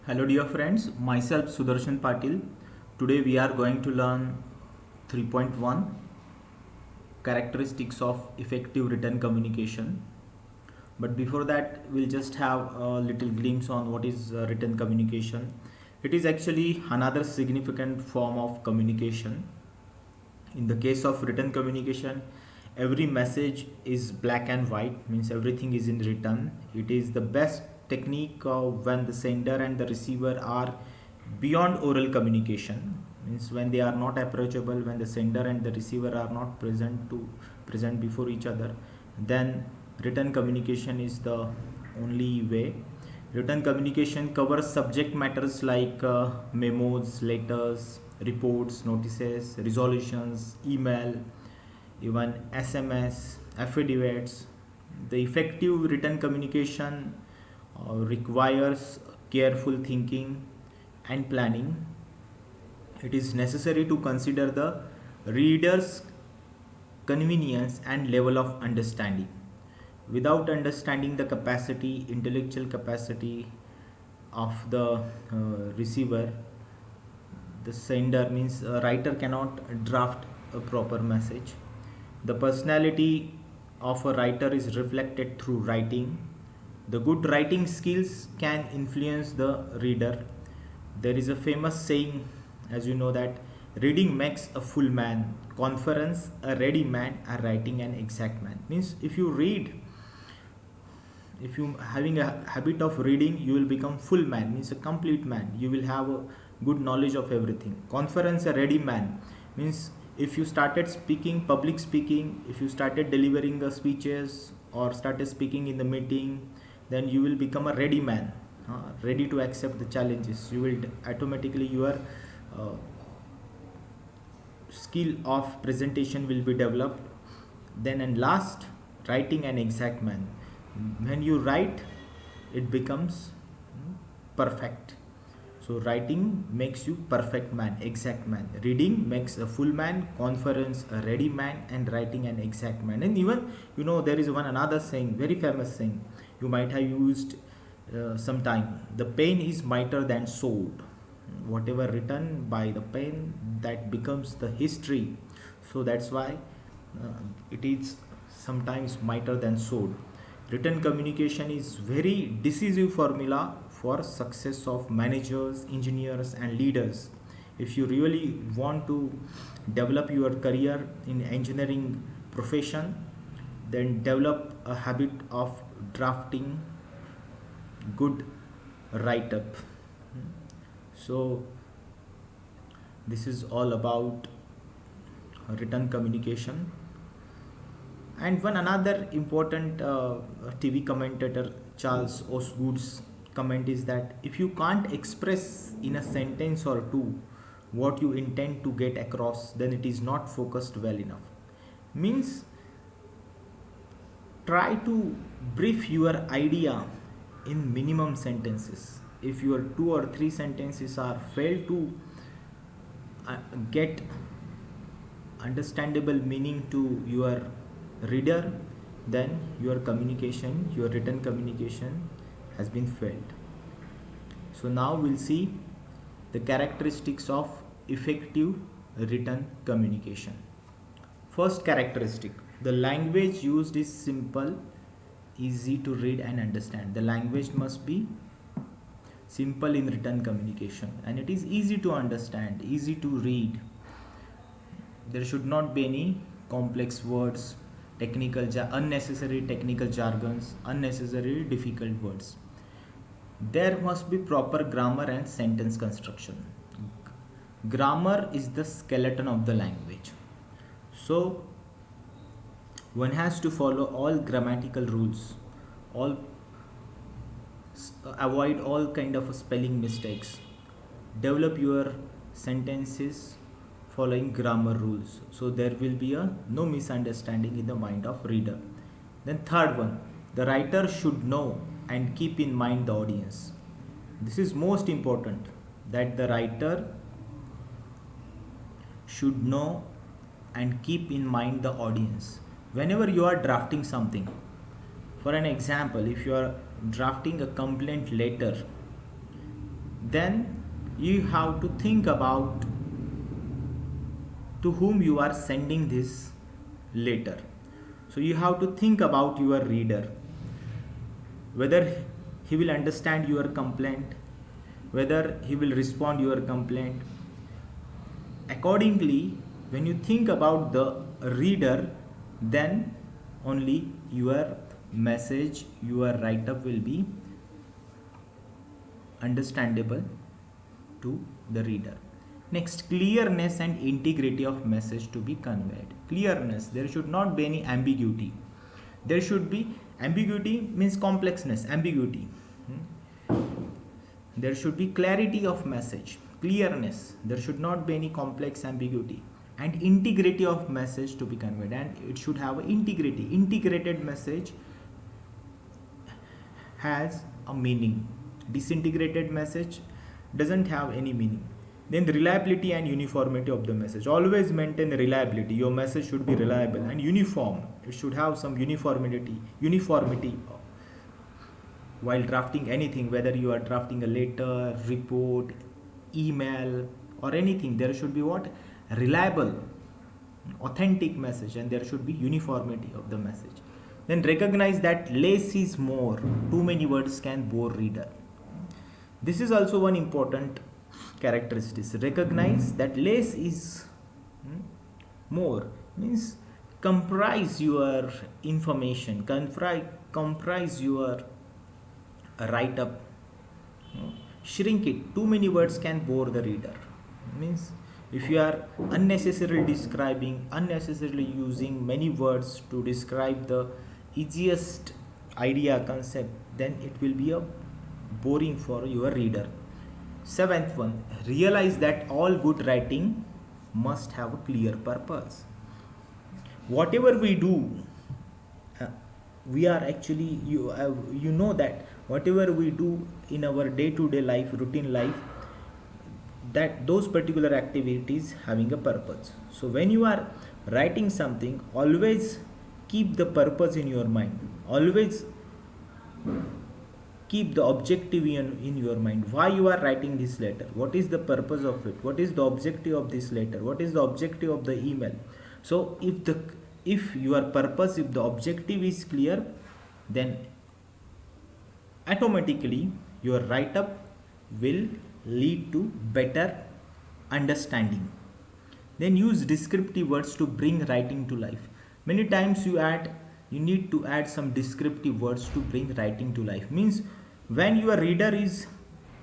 Hello dear friends, myself Sudarshan Patil. Today we are going to learn 3.1 characteristics of effective written communication. But before that, we'll just have a little glimpse on what is written communication. It is actually another significant form of communication. In the case of written communication, every message is black and white, means everything is in written. It is the best technique when the sender and the receiver are beyond oral communication, means when they are not approachable, when the sender and the receiver are not present before each other, then written communication is the only way. Written communication covers subject matters like memos, letters, reports, notices, resolutions, email, even SMS, affidavits. The effective written communication requires careful thinking and planning. It is necessary to consider the reader's convenience and level of understanding. Without understanding the capacity, intellectual capacity of the receiver, the sender, means a writer cannot draft a proper message. The personality of a writer is reflected through writing. The good writing skills can influence the reader. There is a famous saying, as you know, that reading makes a full man, conference a ready man, a writing an exact man. Means if you read, if you having a habit of reading, you will become full man, means a complete man. You will have a good knowledge of everything. Conference a ready man means if you started speaking, public speaking, if you started delivering the speeches or started speaking in the meeting, then you will become a ready man, ready to accept the challenges. You will automatically, your uh, skill of presentation will be developed. Then and last, writing an exact man. When you write, it becomes perfect. So writing makes you perfect man, exact man. Reading makes a full man, conference a ready man, and writing an exact man. And even, there is one another saying, very famous saying, you might have used sometime. The pen is mightier than sword. Whatever written by the pen, that becomes the history. So that's why it is sometimes mightier than sword. Written communication is very decisive formula for success of managers, engineers, and leaders. If you really want to develop your career in engineering profession, then develop a habit of drafting good write up. So this is all about written communication. And one another important TV commentator, Charles Osgood's comment is that if you can't express in a sentence or two what you intend to get across, then it is not focused well enough. Means try to brief your idea in minimum sentences. If your two or three sentences are failed to get understandable meaning to your reader, then your communication, your written communication has been failed. So now we'll see the characteristics of effective written communication. First characteristic, the language used is simple, easy to read and understand. The language must be simple in written communication, and it is easy to understand, easy to read. There should not be any complex words, unnecessary technical jargons, unnecessary difficult words. There must be proper grammar and sentence construction. Grammar is the skeleton of the language. So one has to follow all grammatical rules, all avoid all kind of spelling mistakes. Develop your sentences following grammar rules, so there will be a no misunderstanding in the mind of reader. Then third one, the writer should know and keep in mind the audience. This is most important, that the writer should know and keep in mind the audience whenever you are drafting something. For an example, if you are drafting a complaint letter, then you have to think about to whom you are sending this letter. So you have to think about your reader, whether he will understand your complaint, whether he will respond your complaint. Accordingly, when you think about the reader, then only your message, your write up will be understandable to the reader. Next, clearness and integrity of message to be conveyed. Clearness, there should not be any ambiguity. There should be ambiguity means complexness, ambiguity. There should be clarity of message, clearness. There should not be any complex ambiguity, and integrity of message to be conveyed. And it should have integrity. Integrated message has a meaning. Disintegrated message doesn't have any meaning. Then the reliability and uniformity of the message. Always maintain reliability. Your message should be reliable and uniform. It should have some uniformity while drafting anything, whether you are drafting a letter, report, email, or anything. There should be what? Reliable, authentic message, and there should be uniformity of the message. Then recognize that less is more. Too many words can bore reader. This is also one important characteristic. Recognize that less is more, means comprise your information, comprise your write up, shrink it. Too many words can bore the reader, means if you are unnecessarily describing, unnecessarily using many words to describe the easiest idea, concept, then it will be a boring for your reader. Seventh one, realize that all good writing must have a clear purpose. Whatever we do, we are actually, you know that whatever we do in our day-to-day life, routine life, that those particular activities having a purpose. So when you are writing something, always keep the purpose in your mind. Always keep the objective in your mind. Why you are writing this letter? What is the purpose of it? What is the objective of this letter? What is the objective of the email? So if your purpose, if the objective is clear, then automatically your write up will lead to better understanding. Then use descriptive words to bring writing to life. Many times you need to add some descriptive words to bring writing to life. Means when your reader is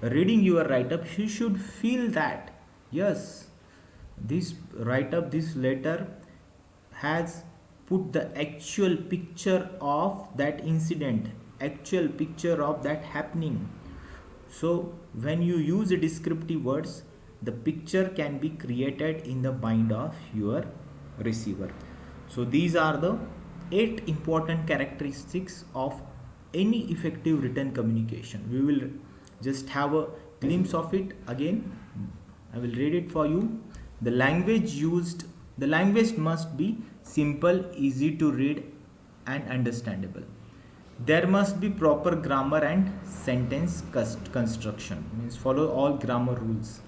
reading your write up, he should feel that yes, this write up, this letter has put the actual picture of that incident, actual picture of that happening. So when you use descriptive words, the picture can be created in the mind of your receiver. So these are the 8 important characteristics of any effective written communication. We will just have a glimpse of it again. I will read it for you. The language must be simple, easy to read and understandable. There must be proper grammar and sentence construction, means follow all grammar rules.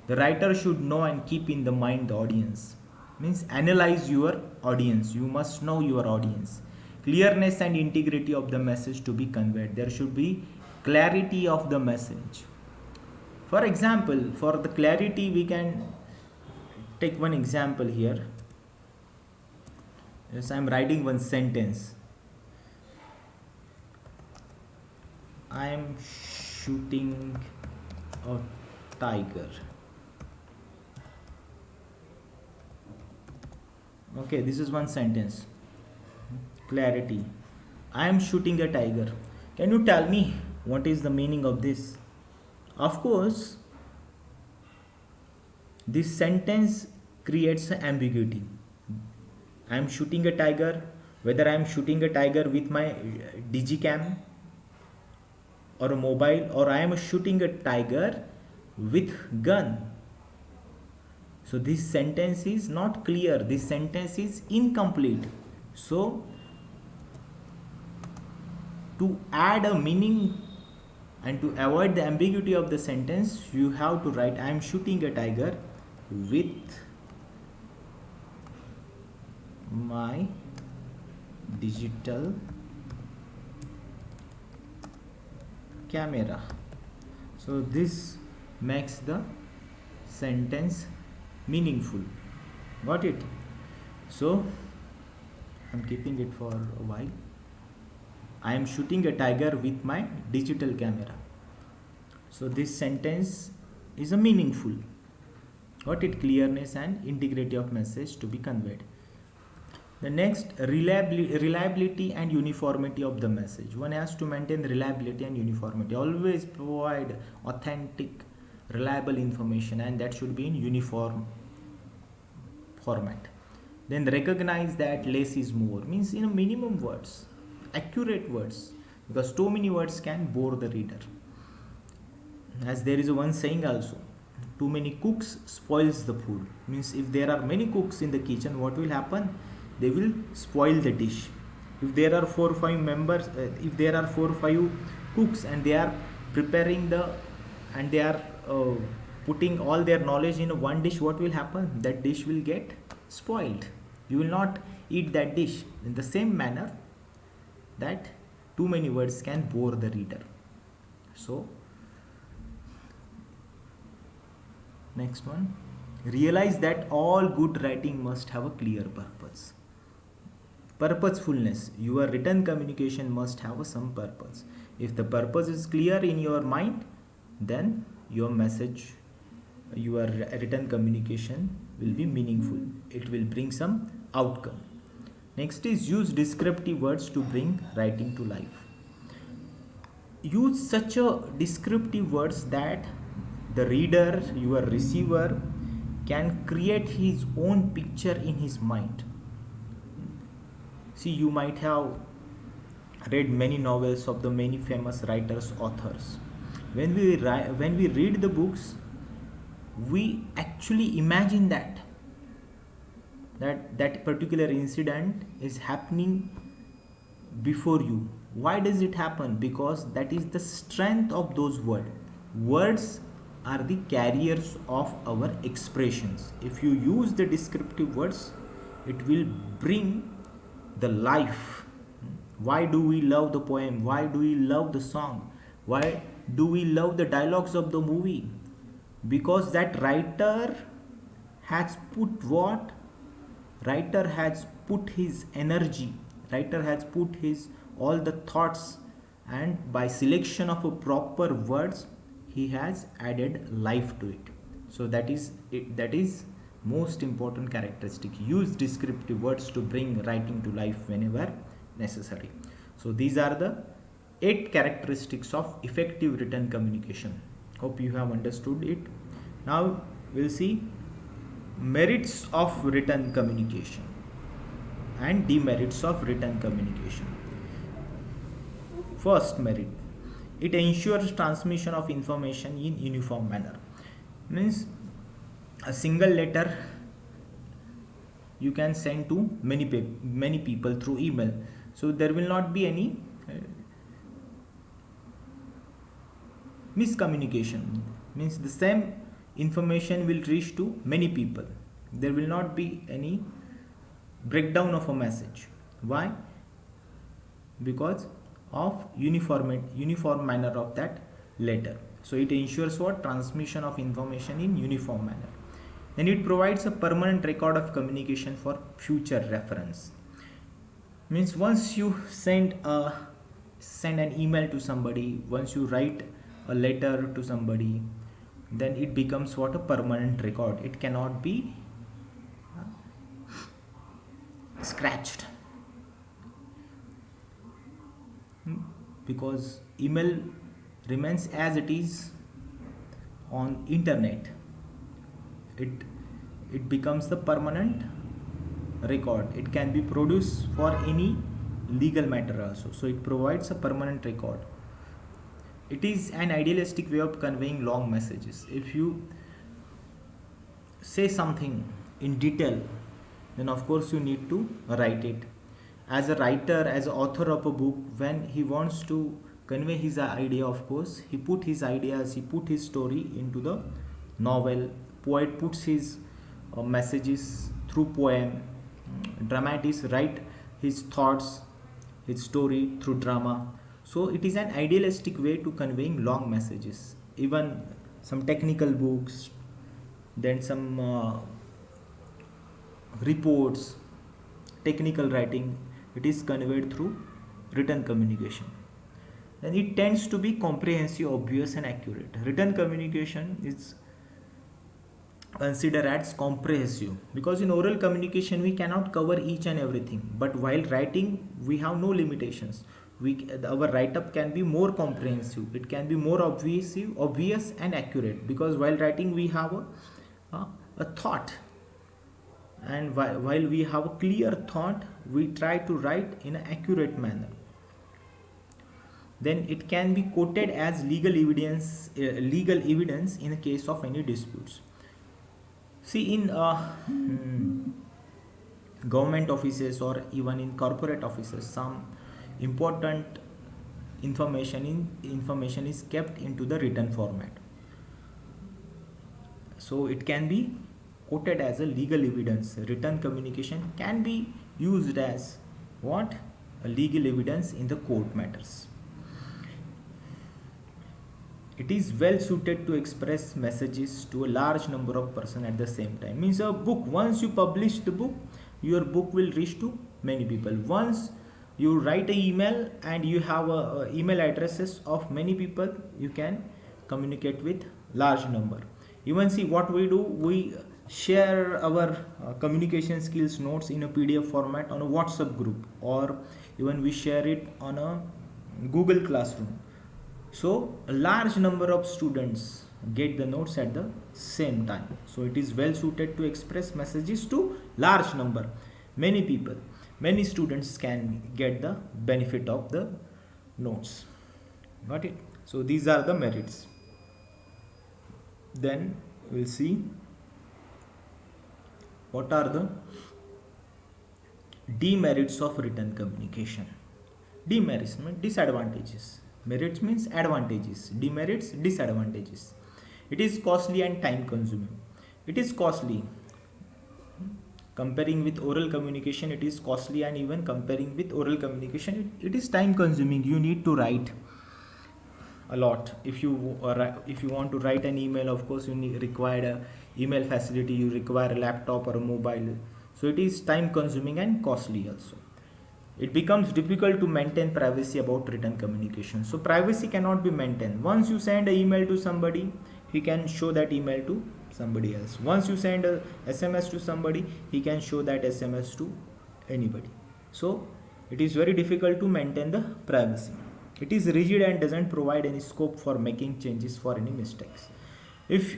The writer should know and keep in the mind the audience, means analyze your audience. You must know your audience. Clearness and integrity of the message to be conveyed. There should be clarity of the message. For example, for the clarity, we can take one example here. Yes, I am writing one sentence. I am shooting a tiger. Okay, this is one sentence. Clarity. I am shooting a tiger. Can you tell me what is the meaning of this? Of course, this sentence creates an ambiguity. I am shooting a tiger. Whether I am shooting a tiger with my digicam or a mobile, or I am shooting a tiger with gun. So this sentence is not clear. This sentence is incomplete. So to add a meaning And to avoid the ambiguity of the sentence, you have to write I am shooting a tiger with my digital camera. So this makes the sentence meaningful. Got it? So I'm keeping it for a while. I am shooting a tiger with my digital camera. So this sentence is a meaningful. Got it? Clearness and integrity of message to be conveyed. The next, reliability and uniformity of the message. One has to maintain reliability and uniformity. Always provide authentic, reliable information, and that should be in uniform format. Then recognize that less is more, means in a minimum words, accurate words, because too many words can bore the reader. As there is a one saying also, too many cooks spoils the food, means if there are many cooks in the kitchen, what will happen? They will spoil the dish. If there are 4 or 5 members, if there are 4 or 5 cooks and they are preparing and they are putting all their knowledge in one dish, what will happen? That dish will get spoiled. You will not eat that dish. In the same manner, that too many words can bore the reader. So next one, realize that all good writing must have a clear purpose. Purposefulness. Your written communication must have some purpose. If the purpose is clear in your mind, then your message, your written communication will be meaningful. It will bring some outcome. Next is use descriptive words to bring writing to life. Use such a descriptive words that the reader, your receiver, can create his own picture in his mind. See, you might have read many novels of the many famous writers, authors. When we read the books, we actually imagine that particular incident is happening before you. Why does it happen? Because that is the strength of those words. Words are the carriers of our expressions. If you use the descriptive words, it will bring the life. Why do we love the poem? Why do we love the song? Why do we love the dialogues of the movie? Because that writer has put what? Writer has put his energy. Writer has put his all the thoughts, and by selection of a proper words, he has added life to it. So that is it, that is most important characteristic. Use descriptive words to bring writing to life whenever necessary. So these are the 8 characteristics of effective written communication. Hope you have understood it. Now we'll see merits of written communication and demerits of written communication. First merit, it ensures transmission of information in uniform manner. Means a single letter you can send to many people through email, so there will not be any miscommunication. Means the same information will reach to many people. There will not be any breakdown of a message. Why? Because of uniform manner of that letter. So it ensures what? Transmission of information in uniform manner. Then it provides a permanent record of communication for future reference. Means once you send an email to somebody, once you write a letter to somebody, then it becomes what? A permanent record. It cannot be scratched, because email remains as it is on internet. It becomes the permanent record. It can be produced for any legal matter also. So it provides a permanent record. It is an idealistic way of conveying long messages. If you say something in detail, then of course you need to write it. As a writer, as an author of a book, when he wants to convey his idea. Of course, he put his ideas, he put his story into the novel. Poet puts his messages through poem. Dramatist write his thoughts, his story through drama. So it is an idealistic way to conveying long messages. Even some technical books, then some reports, technical writing, it is conveyed through written communication. And it tends to be comprehensive, obvious, and accurate. Written communication is considered as comprehensive, because in oral communication we cannot cover each and everything, but while writing we have no limitations. Our write up can be more comprehensive, it can be more obvious and accurate, because while writing we have a thought, and while we have a clear thought, we try to write in an accurate manner. Then it can be quoted as legal evidence in the case of any disputes. See, in government offices or even in corporate offices, some important information is kept into the written format. So it can be quoted as a legal evidence. Written communication can be used as what? A legal evidence in the court matters. It is well suited to express messages to a large number of persons at the same time. Means a book, once you publish the book, your book will reach to many people. Once you write an email and you have email addresses of many people, you can communicate with large number. Even see what we do, we share our communication skills notes in a PDF format on a WhatsApp group, or even we share it on a Google Classroom. So a large number of students get the notes at the same time. So it is well suited to express messages to large number. Many people, many students can get the benefit of the notes. Got it? So these are the merits. Then we'll see what are the demerits of written communication. Demerits means disadvantages. Merits means advantages. Demerits, disadvantages. It is costly and time consuming. It is costly. Comparing with oral communication, it is costly, and even comparing with oral communication, it is time consuming. You need to write a lot. If you want to write an email, of course you require a email facility, you require a laptop or a mobile. So it is time consuming and costly also. It becomes difficult to maintain privacy about written communication. So privacy cannot be maintained. Once you send an email to somebody, he can show that email to somebody else. Once you send a SMS to somebody, he can show that SMS to anybody. So it is very difficult to maintain the privacy. It is rigid and doesn't provide any scope for making changes for any mistakes. If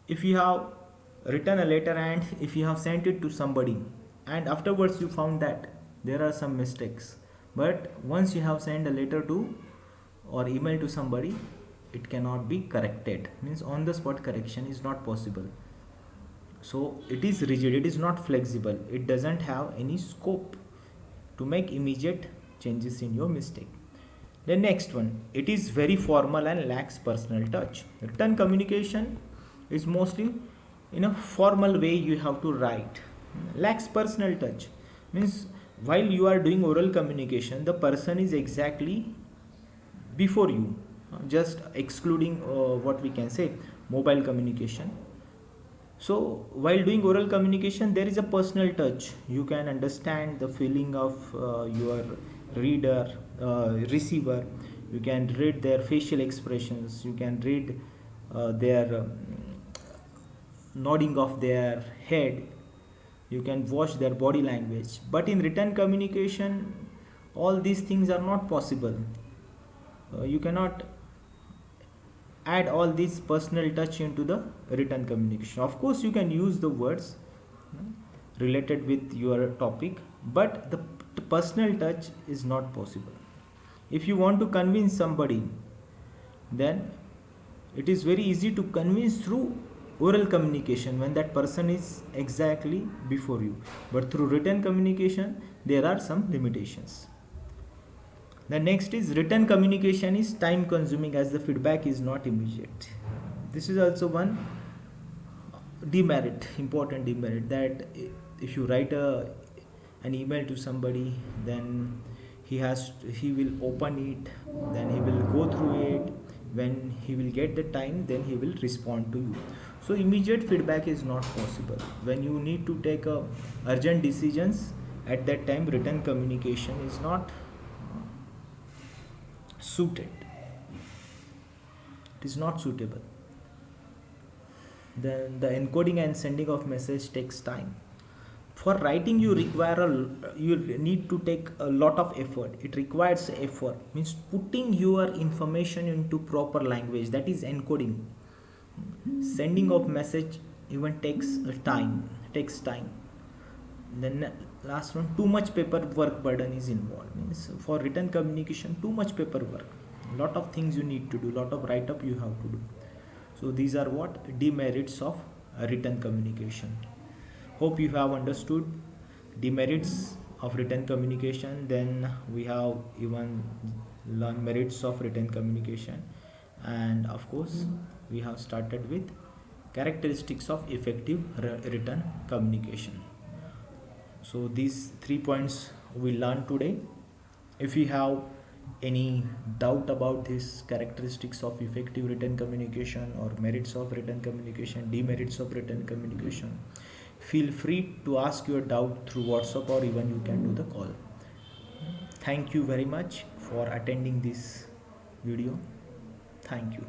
you have written a letter and if you have sent it to somebody, and afterwards you found that there are some mistakes, but once you have sent a letter to or email to somebody, it cannot be corrected. Means on the spot correction is not possible. So it is rigid, it is not flexible, it doesn't have any scope to make immediate changes in your mistake. The next one, it is very formal and lacks personal touch. Written communication is mostly in a formal way, you have to write. Lacks personal touch means while you are doing oral communication, the person is exactly before you, just excluding what we can say mobile communication. So while doing oral communication, there is a personal touch. You can understand the feeling of your reader, receiver. You can read their facial expressions, you can read their nodding of their head, you can watch their body language. But in written communication, all these things are not possible. You cannot add all this personal touch into the written communication. Of course you can use the words related with your topic, but the personal touch is not possible. If you want to convince somebody, then it is very easy to convince through oral communication when that person is exactly before you, but through written communication there are some limitations. The next is written communication is time consuming as the feedback is not immediate. This is also one demerit, important demerit, that if you write an email to somebody, then he will open it, then he will go through it. When he will get the time, then he will respond to you. So immediate feedback is not possible. When you need to take urgent decisions, at that time written communication is not suited, it is not suitable. Then the encoding and sending of message takes time. For writing you need to take a lot of effort. It requires effort, means putting your information into proper language, that is encoding. Sending of message even takes time. Then last one, too much paperwork burden is involved, means for written communication too much paperwork, lot of things you need to do, lot of write up you have to do. So these are what demerits of written communication. Hope you have understood demerits of written communication. Then we have even learned merits of written communication, and of course we have started with characteristics of effective written communication. So these 3 points we learned today. If you have any doubt about these characteristics of effective written communication, or merits of written communication, demerits of written communication, feel free to ask your doubt through WhatsApp, or even you can do the call. Thank you very much for attending this video. Thank you.